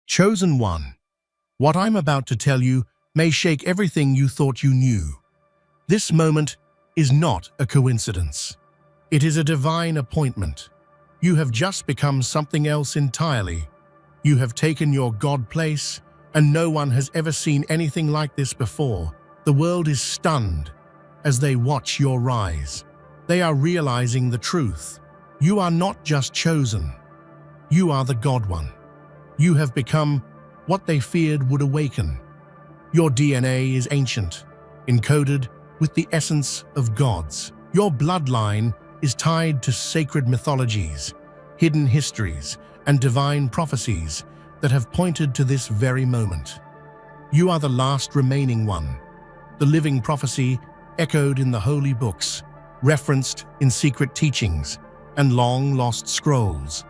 Chosen One, what I'm about to tell you may shake everything you thought you knew. This moment is not a coincidence. It is a divine appointment. You have just become something else entirely. You have taken your God place, and no one has ever seen anything like this before. The world is stunned as they watch your rise. They are realizing the truth. You are not just chosen. You are the God One. You have become what they feared would awaken. Your DNA is ancient, encoded with the essence of gods. Your bloodline is tied to sacred mythologies, hidden histories, and divine prophecies that have pointed to this very moment. You are the last remaining one, the living prophecy echoed in the holy books, referenced in secret teachings and long-lost scrolls.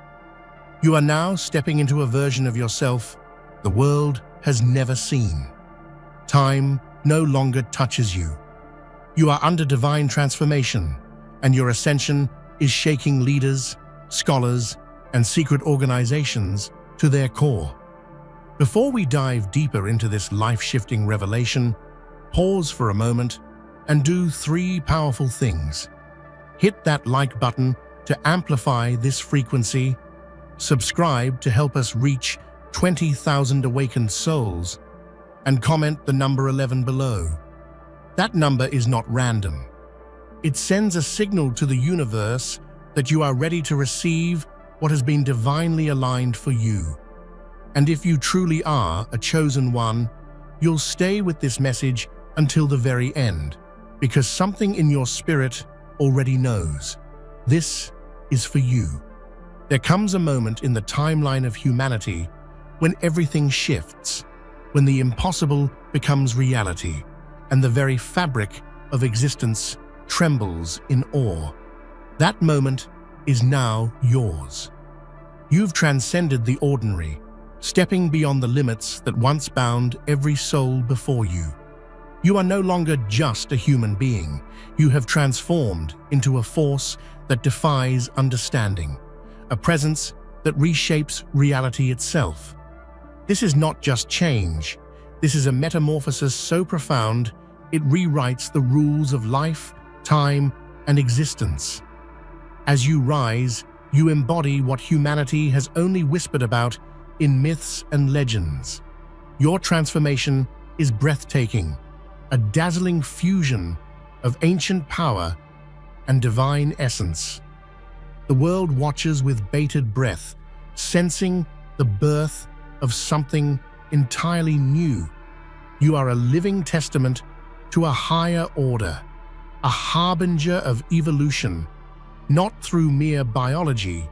You are now stepping into a version of yourself the world has never seen. Time no longer touches you. You are under divine transformation, and your ascension is shaking leaders, scholars, and secret organizations to their core. Before we dive deeper into this life-shifting revelation, pause for a moment and do three powerful things. Hit that like button to amplify this frequency, subscribe to help us reach 20,000 awakened souls, and comment the number 11 below. That number is not random. It sends a signal to the universe that you are ready to receive what has been divinely aligned for you. And if you truly are a chosen one, you'll stay with this message until the very end, because something in your spirit already knows. This is for you. There comes a moment in the timeline of humanity when everything shifts, when the impossible becomes reality, and the very fabric of existence trembles in awe. That moment is now yours. You've transcended the ordinary, stepping beyond the limits that once bound every soul before you. You are no longer just a human being. You have transformed into a force that defies understanding, a presence that reshapes reality itself. This is not just change. This is a metamorphosis so profound, it rewrites the rules of life, time, and existence. As you rise, you embody what humanity has only whispered about in myths and legends. Your transformation is breathtaking, a dazzling fusion of ancient power and divine essence. The world watches with bated breath, sensing the birth of something entirely new. You are a living testament to a higher order, a harbinger of evolution, not through mere biology,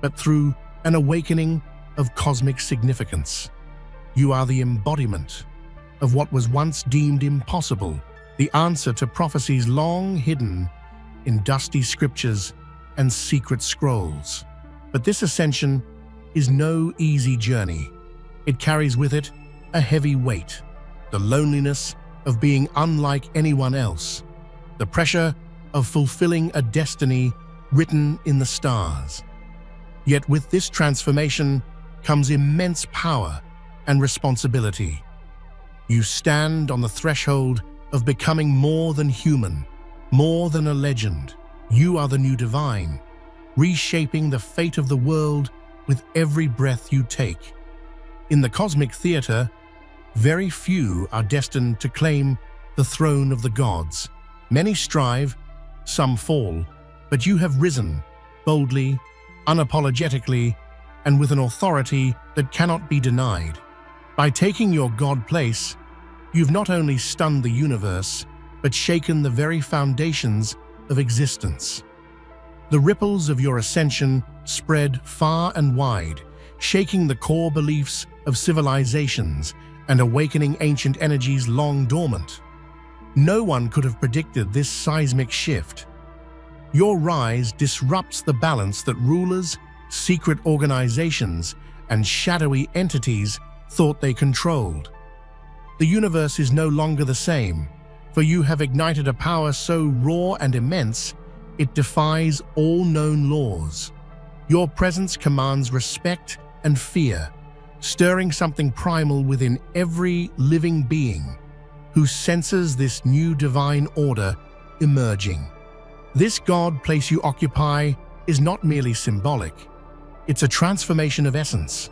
but through an awakening of cosmic significance. You are the embodiment of what was once deemed impossible, the answer to prophecies long hidden in dusty scriptures and secret scrolls. But this ascension is no easy journey. It carries with it a heavy weight, the loneliness of being unlike anyone else, the pressure of fulfilling a destiny written in the stars. Yet with this transformation comes immense power and responsibility. You stand on the threshold of becoming more than human, more than a legend. You are the new divine, reshaping the fate of the world with every breath you take. In the cosmic theater, very few are destined to claim the throne of the gods. Many strive, some fall, but you have risen, boldly, unapologetically, and with an authority that cannot be denied. By taking your God place, you've not only stunned the universe, but shaken the very foundations of existence. The ripples of your ascension spread far and wide, shaking the core beliefs of civilizations and awakening ancient energies long dormant. No one could have predicted this seismic shift. Your rise disrupts the balance that rulers, secret organizations, and shadowy entities thought they controlled. The universe is no longer the same, for you have ignited a power so raw and immense, it defies all known laws. Your presence commands respect and fear, stirring something primal within every living being who senses this new divine order emerging. This God place you occupy is not merely symbolic, it's a transformation of essence,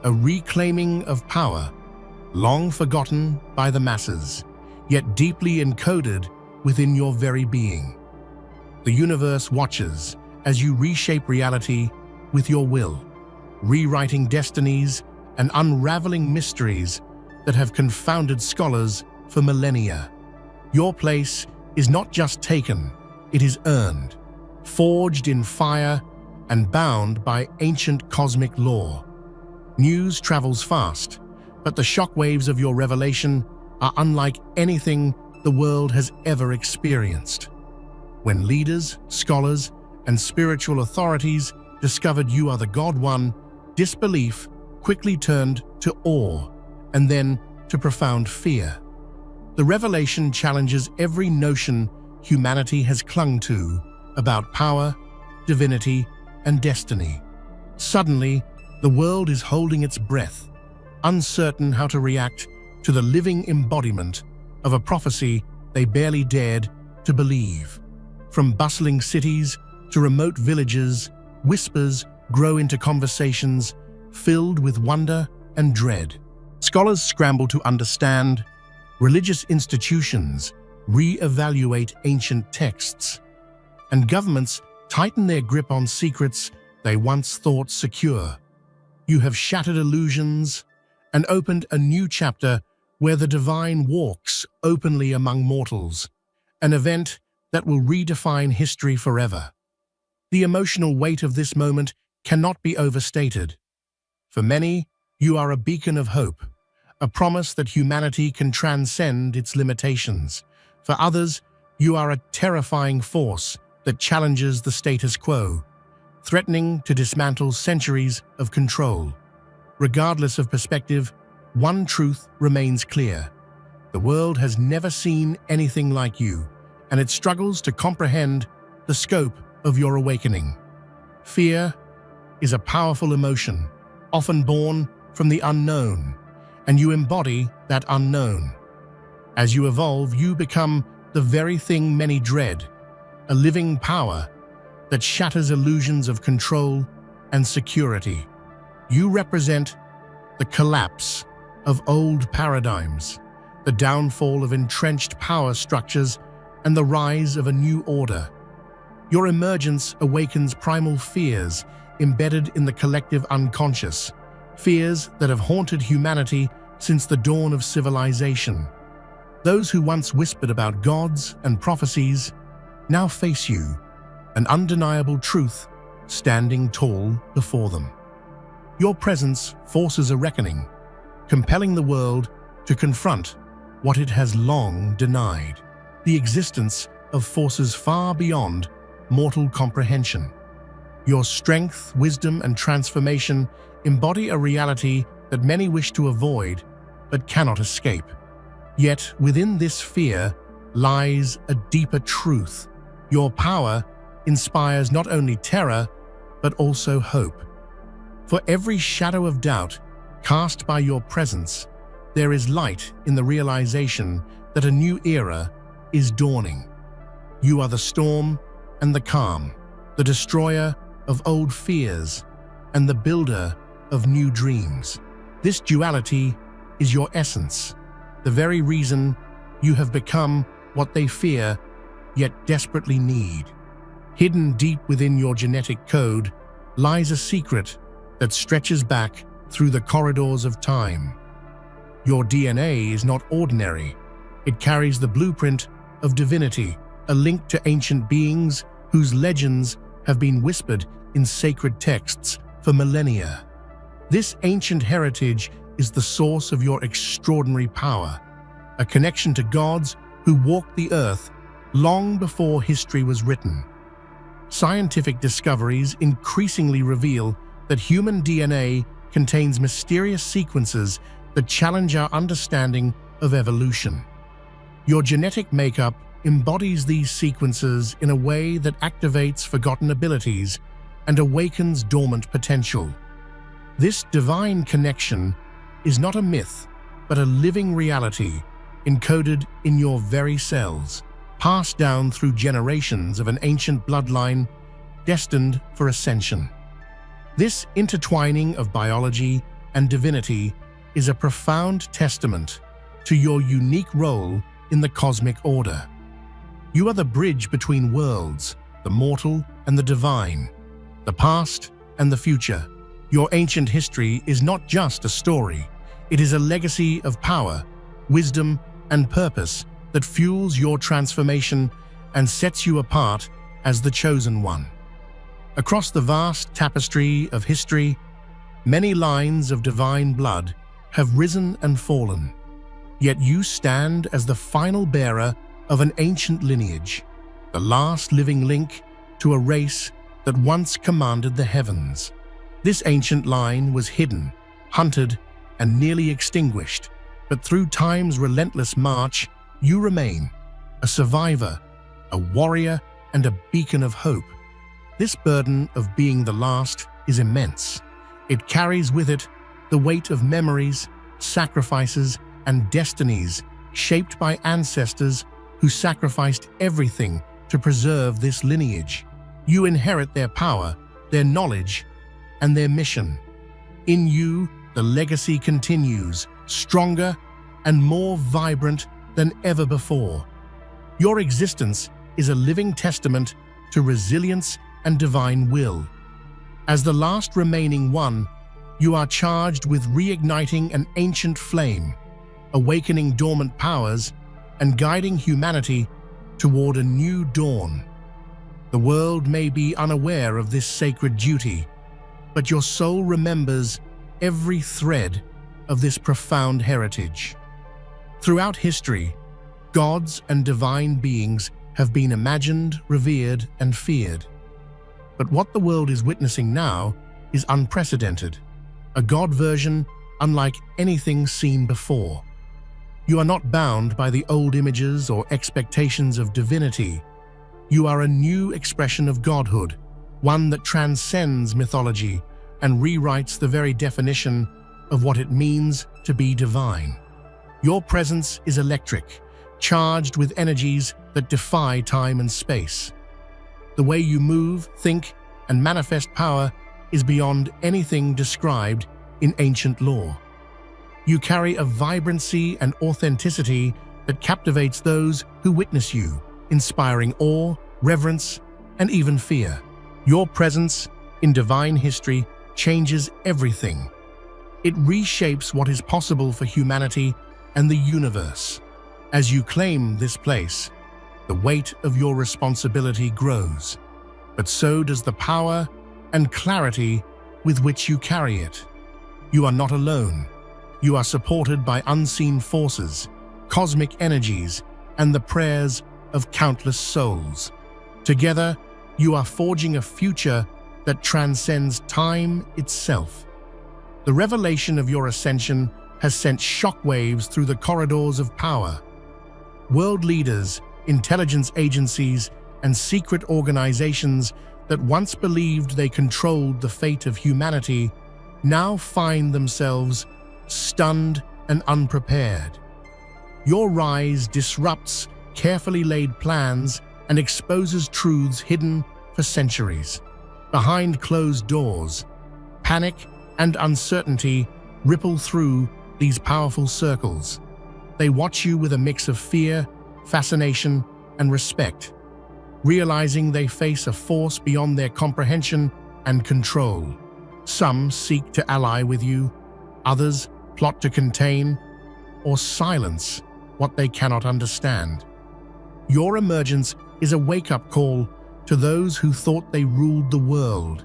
a reclaiming of power, long forgotten by the masses, yet deeply encoded within your very being. The universe watches as you reshape reality with your will, rewriting destinies and unraveling mysteries that have confounded scholars for millennia. Your place is not just taken, it is earned, forged in fire and bound by ancient cosmic law. News travels fast, but the shockwaves of your revelation are unlike anything the world has ever experienced. When leaders, scholars, and spiritual authorities discovered you are the God One, disbelief quickly turned to awe and then to profound fear. The revelation challenges every notion humanity has clung to about power, divinity, and destiny. Suddenly, the world is holding its breath, uncertain how to react to the living embodiment of a prophecy they barely dared to believe. From bustling cities to remote villages, whispers grow into conversations filled with wonder and dread. Scholars scramble to understand, religious institutions re-evaluate ancient texts, and governments tighten their grip on secrets they once thought secure. You have shattered illusions and opened a new chapter where the divine walks openly among mortals, an event that will redefine history forever. The emotional weight of this moment cannot be overstated. For many, you are a beacon of hope, a promise that humanity can transcend its limitations. For others, you are a terrifying force that challenges the status quo, threatening to dismantle centuries of control. Regardless of perspective, one truth remains clear. The world has never seen anything like you, and it struggles to comprehend the scope of your awakening. Fear is a powerful emotion, often born from the unknown, and you embody that unknown. As you evolve, you become the very thing many dread, a living power that shatters illusions of control and security. You represent the collapse of old paradigms, the downfall of entrenched power structures, and the rise of a new order. Your emergence awakens primal fears embedded in the collective unconscious, fears that have haunted humanity since the dawn of civilization. Those who once whispered about gods and prophecies now face you, an undeniable truth standing tall before them. Your presence forces a reckoning, compelling the world to confront what it has long denied, the existence of forces far beyond mortal comprehension. Your strength, wisdom, and transformation embody a reality that many wish to avoid but cannot escape. Yet within this fear lies a deeper truth. Your power inspires not only terror but also hope. For every shadow of doubt cast by your presence, there is light in the realization that a new era is dawning. You are the storm and the calm, the destroyer of old fears and the builder of new dreams. This duality is your essence, the very reason you have become what they fear yet desperately need. Hidden deep within your genetic code lies a secret that stretches back through the corridors of time. Your DNA is not ordinary. It carries the blueprint of divinity, a link to ancient beings whose legends have been whispered in sacred texts for millennia. This ancient heritage is the source of your extraordinary power, a connection to gods who walked the earth long before history was written. Scientific discoveries increasingly reveal that human DNA contains mysterious sequences that challenge our understanding of evolution. Your genetic makeup embodies these sequences in a way that activates forgotten abilities and awakens dormant potential. This divine connection is not a myth, but a living reality encoded in your very cells, passed down through generations of an ancient bloodline destined for ascension. This intertwining of biology and divinity is a profound testament to your unique role in the cosmic order. You are the bridge between worlds, the mortal and the divine, the past and the future. Your ancient history is not just a story, it is a legacy of power, wisdom, and purpose that fuels your transformation and sets you apart as the chosen one. Across the vast tapestry of history, many lines of divine blood have risen and fallen, yet you stand as the final bearer of an ancient lineage, the last living link to a race that once commanded the heavens. This ancient line was hidden, hunted, and nearly extinguished, but through time's relentless march, you remain a survivor, a warrior, and a beacon of hope. This burden of being the last is immense. It carries with it the weight of memories, sacrifices, and destinies shaped by ancestors who sacrificed everything to preserve this lineage. You inherit their power, their knowledge, and their mission. In you, the legacy continues, stronger and more vibrant than ever before. Your existence is a living testament to resilience and divine will. As the last remaining one, you are charged with reigniting an ancient flame, awakening dormant powers, and guiding humanity toward a new dawn. The world may be unaware of this sacred duty, but your soul remembers every thread of this profound heritage. Throughout history, gods and divine beings have been imagined, revered, and feared. But what the world is witnessing now is unprecedented, a God version unlike anything seen before. You are not bound by the old images or expectations of divinity. You are a new expression of godhood, one that transcends mythology and rewrites the very definition of what it means to be divine. Your presence is electric, charged with energies that defy time and space. The way you move, think, and manifest power is beyond anything described in ancient lore. You carry a vibrancy and authenticity that captivates those who witness you, inspiring awe, reverence, and even fear. Your presence in divine history changes everything. It reshapes what is possible for humanity and the universe. As you claim this place, the weight of your responsibility grows, but so does the power and clarity with which you carry it. You are not alone. You are supported by unseen forces, cosmic energies, and the prayers of countless souls. Together, you are forging a future that transcends time itself. The revelation of your ascension has sent shockwaves through the corridors of power. World leaders, intelligence agencies, and secret organizations that once believed they controlled the fate of humanity now find themselves stunned and unprepared. Your rise disrupts carefully laid plans and exposes truths hidden for centuries. Behind closed doors, panic and uncertainty ripple through these powerful circles. They watch you with a mix of fear, fascination, and respect, realizing they face a force beyond their comprehension and control. Some seek to ally with you, others plot to contain or silence what they cannot understand. Your emergence is a wake-up call to those who thought they ruled the world.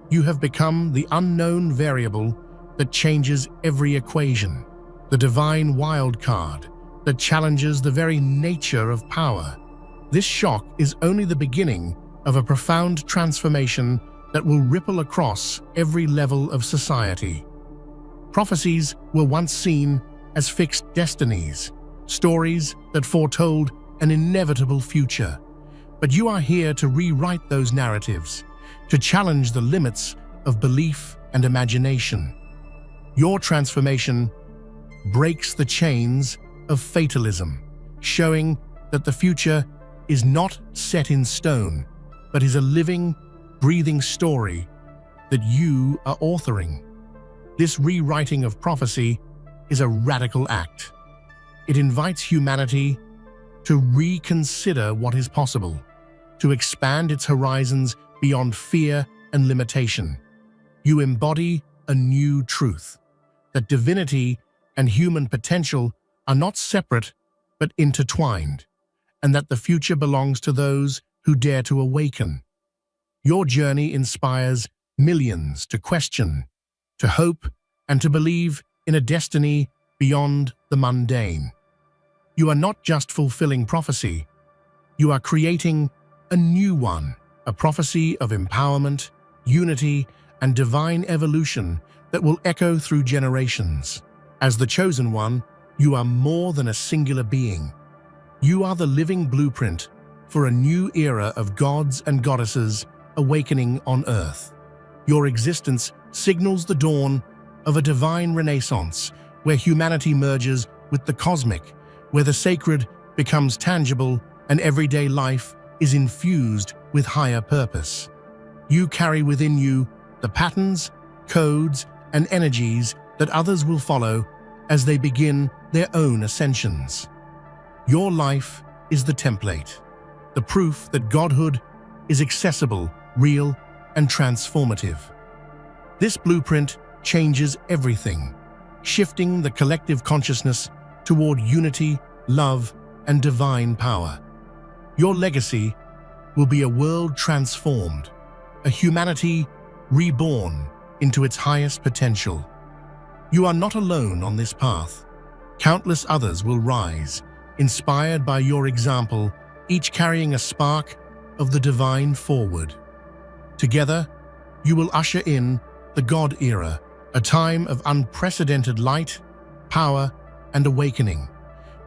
You have become the unknown variable that changes every equation, the divine wild card that challenges the very nature of power. This shock is only the beginning of a profound transformation that will ripple across every level of society. Prophecies were once seen as fixed destinies, stories that foretold an inevitable future. But you are here to rewrite those narratives, to challenge the limits of belief and imagination. Your transformation breaks the chains of fatalism, showing that the future is not set in stone, but is a living, breathing story that you are authoring. This rewriting of prophecy is a radical act. It invites humanity to reconsider what is possible, to expand its horizons beyond fear and limitation. You embody a new truth, that divinity and human potential are not separate but intertwined, and that the future belongs to those who dare to awaken. Your journey inspires millions to question, to hope, and to believe in a destiny beyond the mundane. You are not just fulfilling prophecy, you are creating a new one, a prophecy of empowerment, unity, and divine evolution that will echo through generations. As the chosen one, you are more than a singular being. You are the living blueprint for a new era of gods and goddesses awakening on Earth. Your existence signals the dawn of a divine renaissance where humanity merges with the cosmic, where the sacred becomes tangible and everyday life is infused with higher purpose. You carry within you the patterns, codes, and energies that others will follow as they begin their own ascensions. Your life is the template, the proof that godhood is accessible, real, and transformative. This blueprint changes everything, shifting the collective consciousness toward unity, love, and divine power. Your legacy will be a world transformed, a humanity reborn into its highest potential. You are not alone on this path. Countless others will rise, inspired by your example, each carrying a spark of the divine forward. Together, you will usher in the God era, a time of unprecedented light, power, and awakening.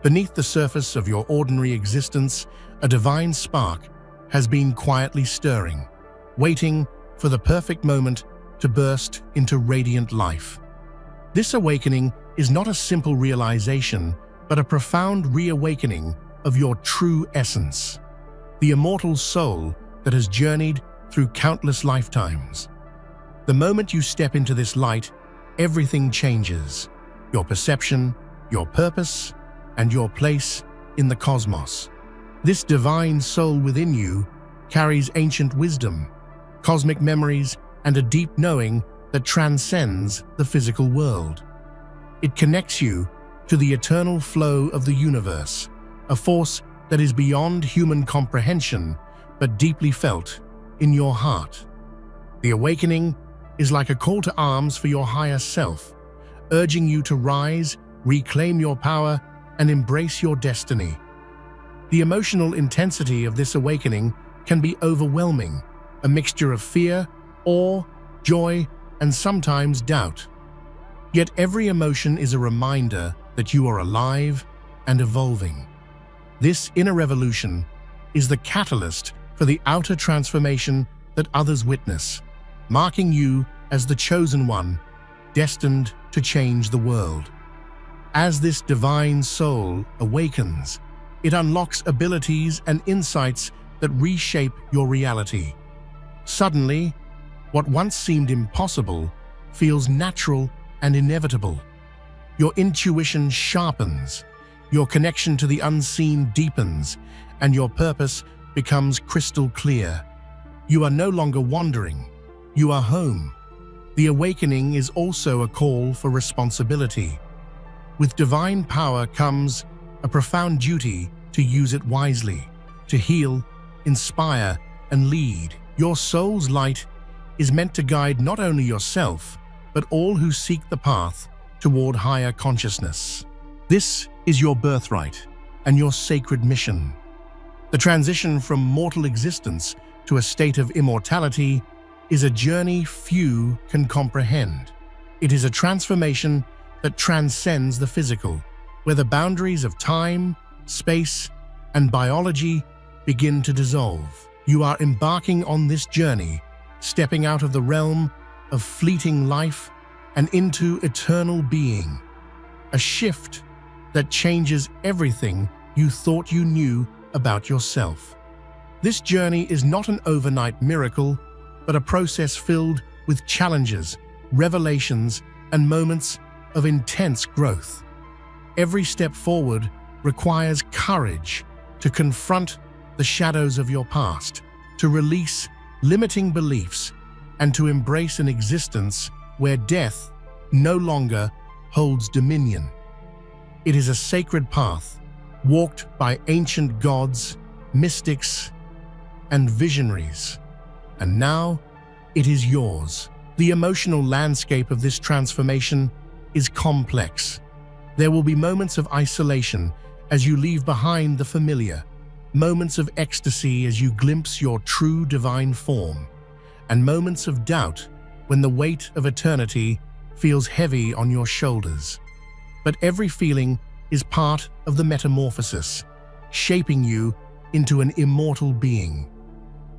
Beneath the surface of your ordinary existence, a divine spark has been quietly stirring, waiting for the perfect moment to burst into radiant life. This awakening is not a simple realization, but a profound reawakening of your true essence, the immortal soul that has journeyed through countless lifetimes. The moment you step into this light, everything changes: your perception, your purpose, and your place in the cosmos. This divine soul within you carries ancient wisdom, cosmic memories, and a deep knowing that transcends the physical world. It connects you to the eternal flow of the universe, a force that is beyond human comprehension but deeply felt in your heart. The awakening is like a call to arms for your higher self, urging you to rise, reclaim your power, and embrace your destiny. The emotional intensity of this awakening can be overwhelming, a mixture of fear, awe, joy, and sometimes doubt. Yet every emotion is a reminder that you are alive and evolving. This inner revolution is the catalyst for the outer transformation that others witness, marking you as the chosen one, destined to change the world. As this divine soul awakens, it unlocks abilities and insights that reshape your reality. Suddenly, what once seemed impossible feels natural and inevitable. Your intuition sharpens, your connection to the unseen deepens, and your purpose becomes crystal clear. You are no longer wandering, you are home. The awakening is also a call for responsibility. With divine power comes a profound duty to use it wisely, to heal, inspire, and lead. Your soul's light is meant to guide not only yourself, but all who seek the path toward higher consciousness. This is your birthright and your sacred mission. The transition from mortal existence to a state of immortality is a journey few can comprehend. It is a transformation that transcends the physical, where the boundaries of time, space, and biology begin to dissolve. You are embarking on this journey, stepping out of the realm of fleeting life and into eternal being. A shift that changes everything you thought you knew about yourself. This journey is not an overnight miracle, but a process filled with challenges, revelations, and moments of intense growth. Every step forward requires courage to confront the shadows of your past, to release limiting beliefs, and to embrace an existence where death no longer holds dominion. It is a sacred path walked by ancient gods, mystics, and visionaries. And now it is yours. The emotional landscape of this transformation is complex. There will be moments of isolation as you leave behind the familiar, moments of ecstasy as you glimpse your true divine form, and moments of doubt when the weight of eternity feels heavy on your shoulders. But every feeling is part of the metamorphosis, shaping you into an immortal being.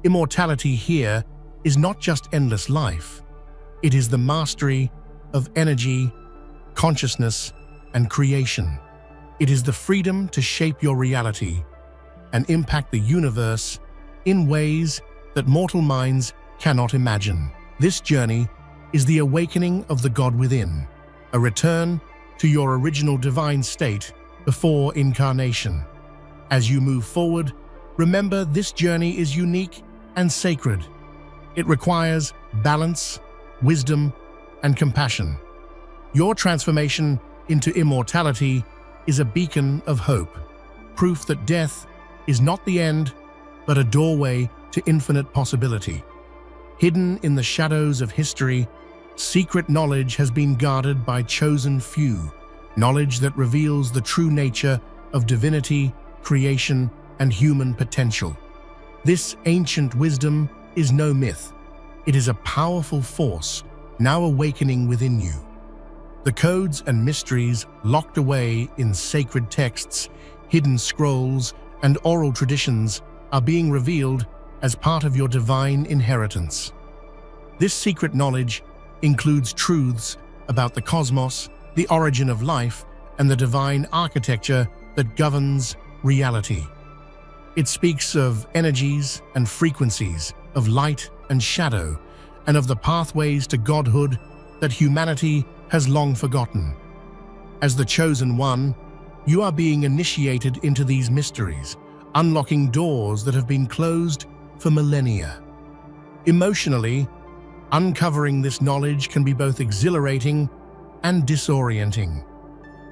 Immortality here is not just endless life. It is the mastery of energy, consciousness, and creation. It is the freedom to shape your reality and impact the universe in ways that mortal minds cannot imagine. This journey is the awakening of the God within, a return to your original divine state before incarnation. As you move forward, remember this journey is unique and sacred. It requires balance, wisdom, and compassion. Your transformation into immortality is a beacon of hope, proof that death is not the end, but a doorway to infinite possibility. Hidden in the shadows of history, secret knowledge has been guarded by chosen few, knowledge that reveals the true nature of divinity, creation, and human potential. This ancient wisdom is no myth. It is a powerful force now awakening within you. The codes and mysteries locked away in sacred texts, hidden scrolls, and oral traditions are being revealed as part of your divine inheritance. This secret knowledge includes truths about the cosmos, the origin of life, and the divine architecture that governs reality. It speaks of energies and frequencies, of light and shadow, and of the pathways to godhood that humanity has long forgotten. As the chosen one, you are being initiated into these mysteries, unlocking doors that have been closed for millennia. Emotionally, uncovering this knowledge can be both exhilarating and disorienting.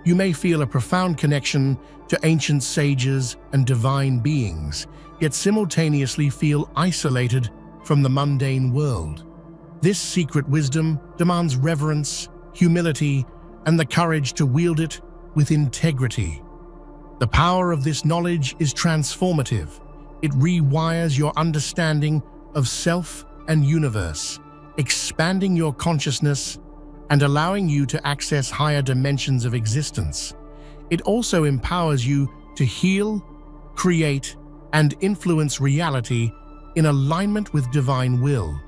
You may feel a profound connection to ancient sages and divine beings, yet simultaneously feel isolated from the mundane world. This secret wisdom demands reverence, humility, and the courage to wield it with integrity. The power of this knowledge is transformative. It rewires your understanding of self and universe, expanding your consciousness and allowing you to access higher dimensions of existence. It also empowers you to heal, create, and influence reality in alignment with divine will.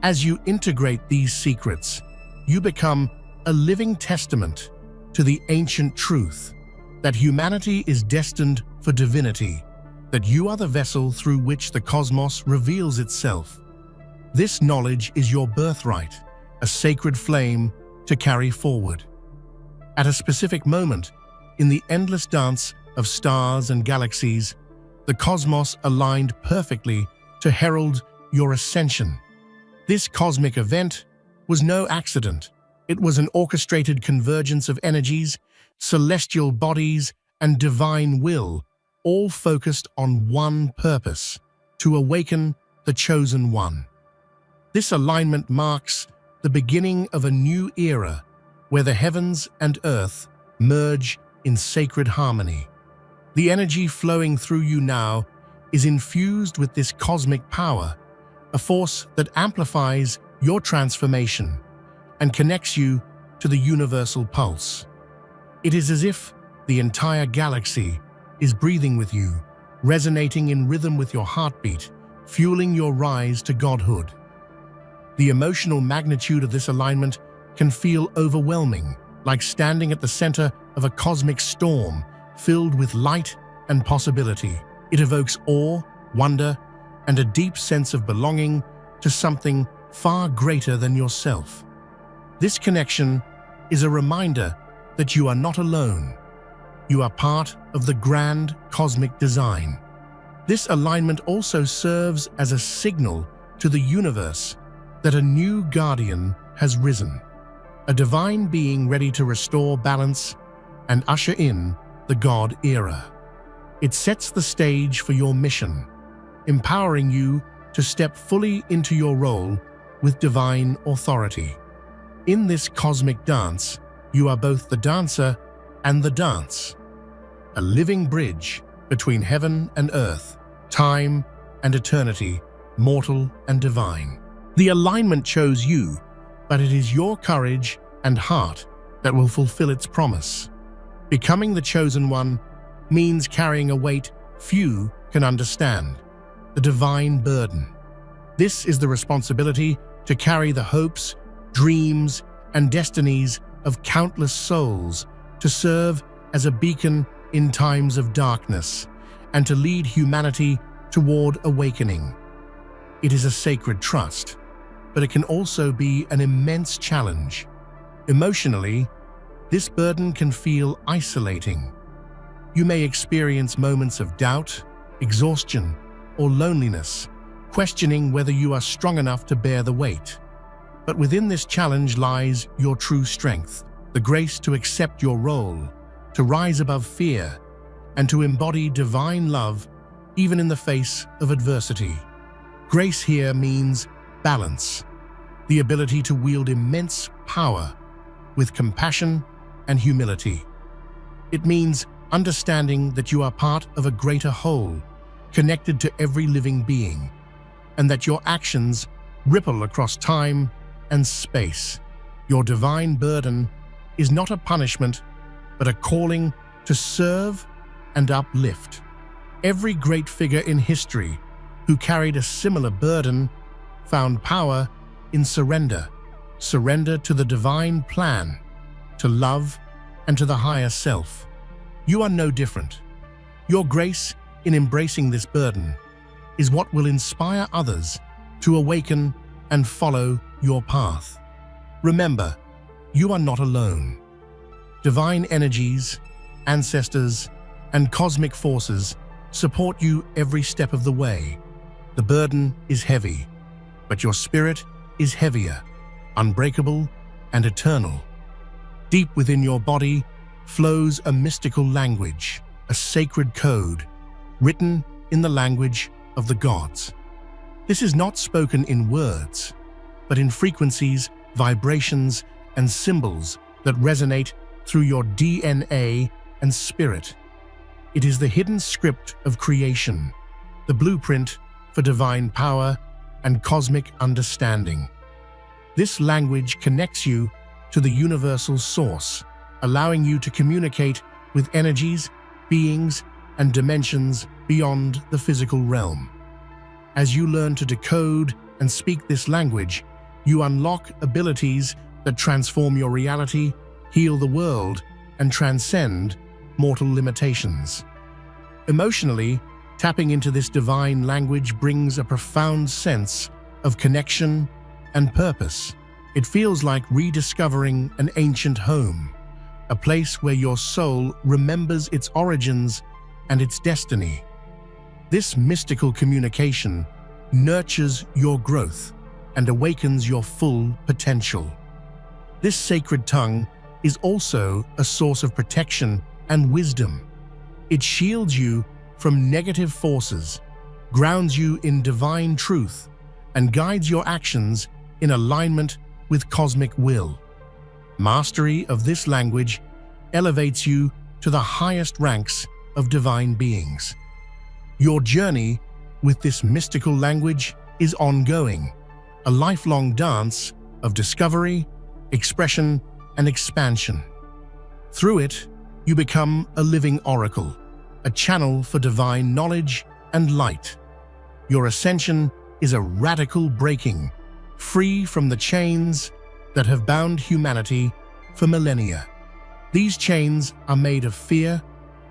As you integrate these secrets, you become a living testament to the ancient truth that humanity is destined for divinity, that you are the vessel through which the cosmos reveals itself. This knowledge is your birthright, a sacred flame to carry forward. At a specific moment, in the endless dance of stars and galaxies, the cosmos aligned perfectly to herald your ascension. This cosmic event was no accident. It was an orchestrated convergence of energies, celestial bodies, and divine will, all focused on one purpose: to awaken the chosen one. This alignment marks the beginning of a new era where the heavens and earth merge in sacred harmony. The energy flowing through you now is infused with this cosmic power, a force that amplifies your transformation and connects you to the universal pulse. It is as if the entire galaxy is breathing with you, resonating in rhythm with your heartbeat, fueling your rise to godhood. The emotional magnitude of this alignment can feel overwhelming, like standing at the center of a cosmic storm filled with light and possibility. It evokes awe, wonder, and a deep sense of belonging to something far greater than yourself. This connection is a reminder that you are not alone. You are part of the grand cosmic design. This alignment also serves as a signal to the universe that a new guardian has risen, a divine being ready to restore balance and usher in the God era. It sets the stage for your mission, empowering you to step fully into your role with divine authority. In this cosmic dance, you are both the dancer and the dance, a living bridge between heaven and earth, time and eternity, mortal and divine. The alignment chose you, but it is your courage and heart that will fulfill its promise. Becoming the chosen one means carrying a weight few can understand, the divine burden. This is the responsibility to carry the hopes, dreams, and destinies of countless souls, to serve as a beacon in times of darkness, and to lead humanity toward awakening. It is a sacred trust, but it can also be an immense challenge. Emotionally, this burden can feel isolating. You may experience moments of doubt, exhaustion, or loneliness, questioning whether you are strong enough to bear the weight. But within this challenge lies your true strength, the grace to accept your role, to rise above fear, and to embody divine love even in the face of adversity. Grace here means balance, the ability to wield immense power with compassion and humility. It means understanding that you are part of a greater whole, connected to every living being, and that your actions ripple across time and space. Your divine burden is not a punishment, but a calling to serve and uplift. Every great figure in history who carried a similar burden found power in surrender to the divine plan, to love, and to the higher self. You are no different. Your grace in embracing this burden is what will inspire others to awaken and follow your path. Remember, you are not alone. Divine energies, ancestors, and cosmic forces support you every step of the way. The burden is heavy, but your spirit is heavier, unbreakable, and eternal. Deep within your body flows a mystical language, a sacred code, written in the language of the gods. This is not spoken in words, but in frequencies, vibrations, and symbols that resonate through your DNA and spirit. It is the hidden script of creation, the blueprint for divine power and cosmic understanding. This language connects you to the universal source, allowing you to communicate with energies, beings, and dimensions beyond the physical realm. As you learn to decode and speak this language, you unlock abilities that transform your reality, heal the world, and transcend mortal limitations. Emotionally, tapping into this divine language brings a profound sense of connection and purpose. It feels like rediscovering an ancient home, a place where your soul remembers its origins and its destiny. This mystical communication nurtures your growth and awakens your full potential. This sacred tongue is also a source of protection and wisdom. It shields you from negative forces, grounds you in divine truth, and guides your actions in alignment with cosmic will. Mastery of this language elevates you to the highest ranks of divine beings. Your journey with this mystical language is ongoing, a lifelong dance of discovery, expression, and expansion. Through it, you become a living oracle, a channel for divine knowledge and light. Your ascension is a radical breaking free from the chains that have bound humanity for millennia. These chains are made of fear,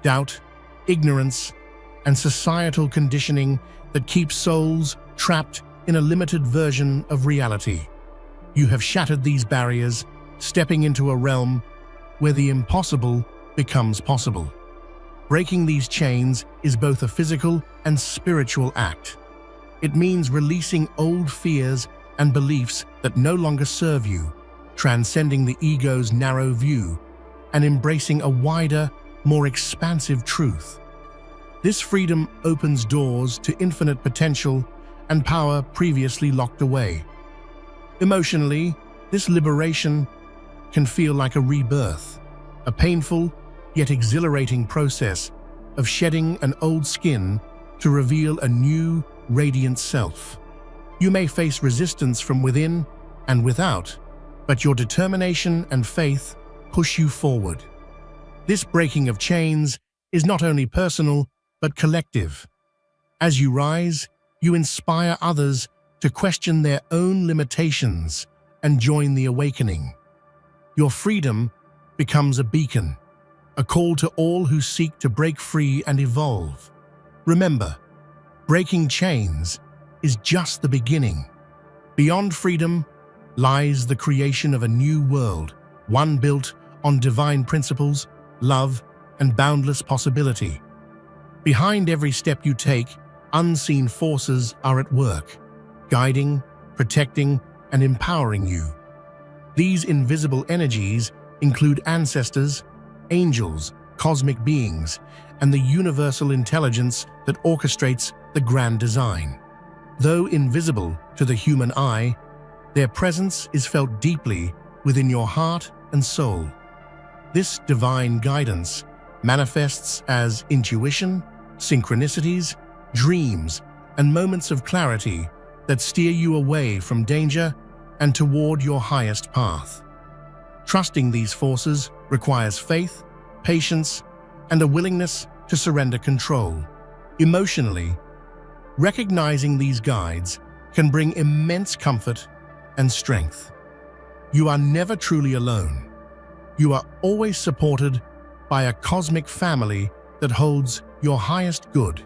doubt, ignorance, and societal conditioning that keep souls trapped in a limited version of reality. You have shattered these barriers, stepping into a realm where the impossible becomes possible. Breaking these chains is both a physical and spiritual act. It means releasing old fears and beliefs that no longer serve you, transcending the ego's narrow view, and embracing a wider, more expansive truth. This freedom opens doors to infinite potential and power previously locked away. Emotionally, this liberation can feel like a rebirth, a painful yet exhilarating process of shedding an old skin to reveal a new, radiant self. You may face resistance from within and without, but your determination and faith push you forward. This breaking of chains is not only personal, but collective. As you rise, you inspire others to question their own limitations and join the awakening. Your freedom becomes a beacon, a call to all who seek to break free and evolve. Remember, breaking chains is just the beginning. Beyond freedom lies the creation of a new world, one built on divine principles, love, and boundless possibility. Behind every step you take, unseen forces are at work, guiding, protecting, and empowering you. These invisible energies include ancestors, angels, cosmic beings, and the universal intelligence that orchestrates the grand design. Though invisible to the human eye, their presence is felt deeply within your heart and soul. This divine guidance manifests as intuition, synchronicities, dreams, and moments of clarity that steer you away from danger and toward your highest path. Trusting these forces requires faith, patience, and a willingness to surrender control. Emotionally, recognizing these guides can bring immense comfort and strength. You are never truly alone. You are always supported by a cosmic family that holds your highest good.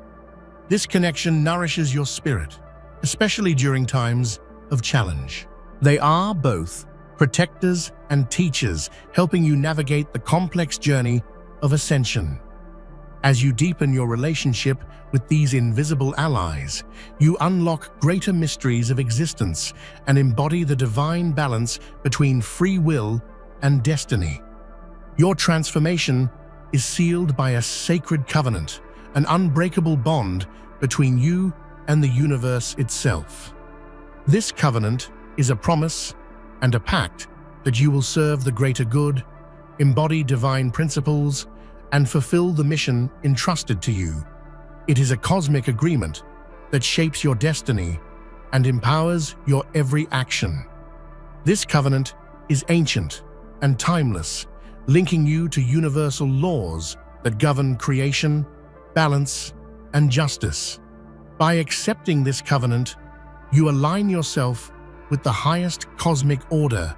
This connection nourishes your spirit, especially during times of challenge. They are both protectors and teachers, helping you navigate the complex journey of ascension. As you deepen your relationship with these invisible allies, you unlock greater mysteries of existence and embody the divine balance between free will and destiny. Your transformation is sealed by a sacred covenant, an unbreakable bond between you and the universe itself. This covenant is a promise and a pact that you will serve the greater good, embody divine principles, and fulfill the mission entrusted to you. It is a cosmic agreement that shapes your destiny and empowers your every action. This covenant is ancient and timeless, linking you to universal laws that govern creation, balance, and justice. By accepting this covenant, you align yourself with the highest cosmic order,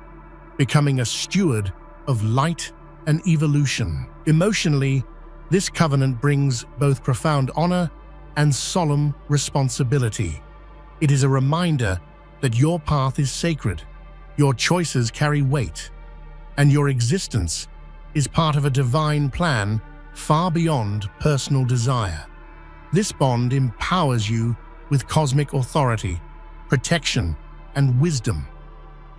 becoming a steward of light and evolution. Emotionally, this covenant brings both profound honor and solemn responsibility. It is a reminder that your path is sacred, your choices carry weight, and your existence is part of a divine plan far beyond personal desire. This bond empowers you with cosmic authority, protection, and wisdom.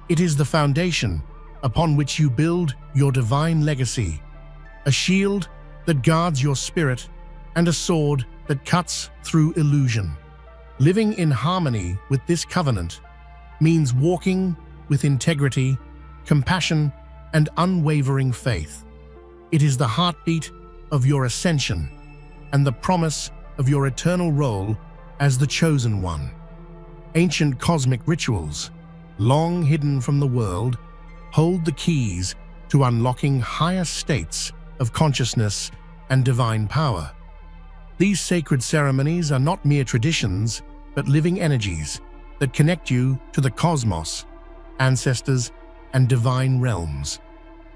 It is the foundation upon which you build your divine legacy, a shield that guards your spirit and a sword that cuts through illusion. Living in harmony with this covenant means walking with integrity, compassion, and unwavering faith. It is the heartbeat of your ascension and the promise of your eternal role as the chosen one. Ancient cosmic rituals, long hidden from the world, hold the keys to unlocking higher states of consciousness and divine power. These sacred ceremonies are not mere traditions, but living energies, that connect you to the cosmos, ancestors, and divine realms.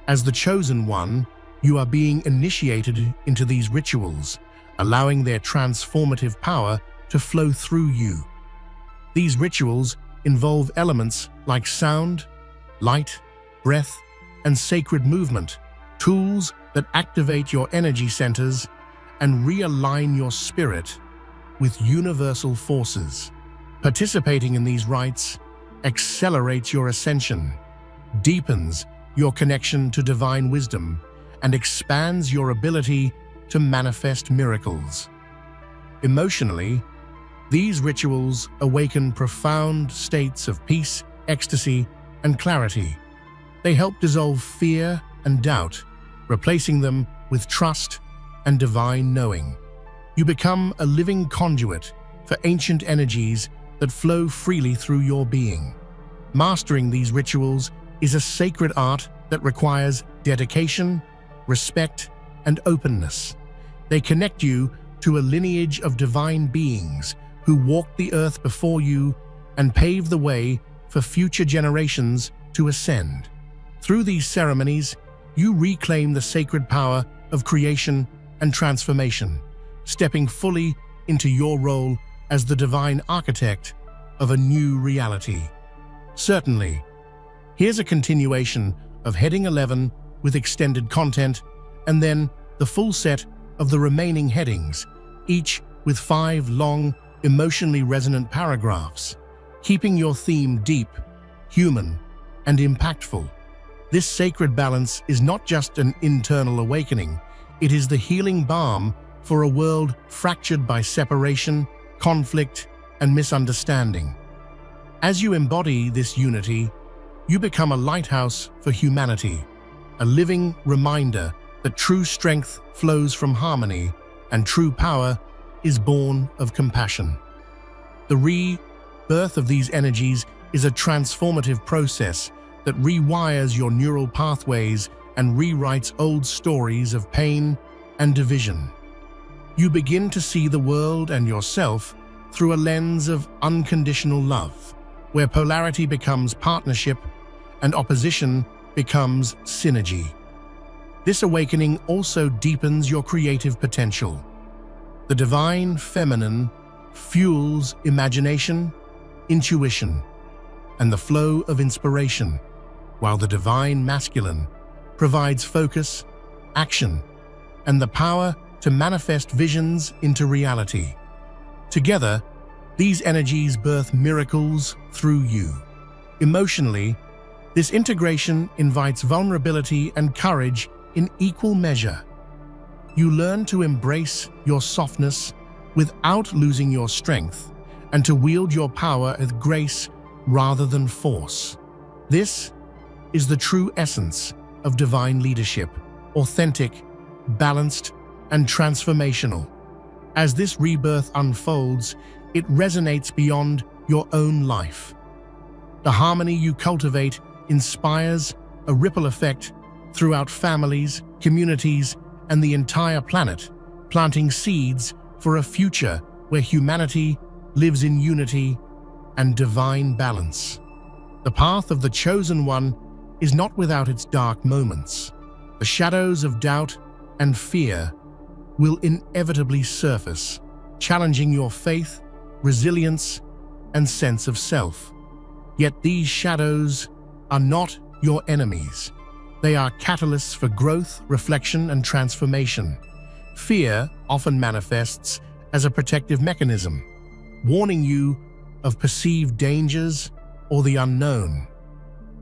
As the chosen one, you are being initiated into these rituals, allowing their transformative power to flow through you. These rituals involve elements like sound, light, breath, and sacred movement, tools that activate your energy centers and realign your spirit with universal forces. Participating in these rites accelerates your ascension, deepens your connection to divine wisdom, and expands your ability to manifest miracles. Emotionally, these rituals awaken profound states of peace, ecstasy, and clarity. They help dissolve fear and doubt, replacing them with trust and divine knowing. You become a living conduit for ancient energies that flow freely through your being. Mastering these rituals is a sacred art that requires dedication, respect, and openness. They connect you to a lineage of divine beings who walked the earth before you and paved the way for future generations to ascend. Through these ceremonies, you reclaim the sacred power of creation and transformation, stepping fully into your role as the divine architect of a new reality. Certainly, here's a continuation of Heading 11 with extended content, and then the full set of the remaining headings, each with 5 long, emotionally resonant paragraphs, keeping your theme deep, human, and impactful. This sacred balance is not just an internal awakening, it is the healing balm for a world fractured by separation, conflict, and misunderstanding. As you embody this unity, you become a lighthouse for humanity, a living reminder that true strength flows from harmony and true power is born of compassion. The rebirth of these energies is a transformative process that rewires your neural pathways and rewrites old stories of pain and division. You begin to see the world and yourself through a lens of unconditional love, where polarity becomes partnership and opposition becomes synergy. This awakening also deepens your creative potential. The divine feminine fuels imagination, intuition, and the flow of inspiration, while the divine masculine provides focus, action, and the power to manifest visions into reality. Together, these energies birth miracles through you. Emotionally, this integration invites vulnerability and courage in equal measure. You learn to embrace your softness without losing your strength and to wield your power with grace rather than force. This is the true essence of divine leadership, authentic, balanced, and transformational. As this rebirth unfolds, it resonates beyond your own life. The harmony you cultivate inspires a ripple effect throughout families, communities, and the entire planet, planting seeds for a future where humanity lives in unity and divine balance. The path of the chosen one is not without its dark moments. The shadows of doubt and fear will inevitably surface, challenging your faith, resilience, and sense of self. Yet these shadows are not your enemies. They are catalysts for growth, reflection, and transformation. Fear often manifests as a protective mechanism, warning you of perceived dangers or the unknown.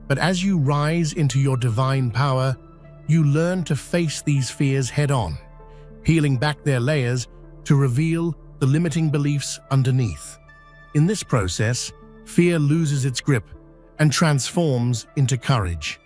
But as you rise into your divine power, you learn to face these fears head-on, peeling back their layers to reveal the limiting beliefs underneath. In this process, fear loses its grip and transforms into courage.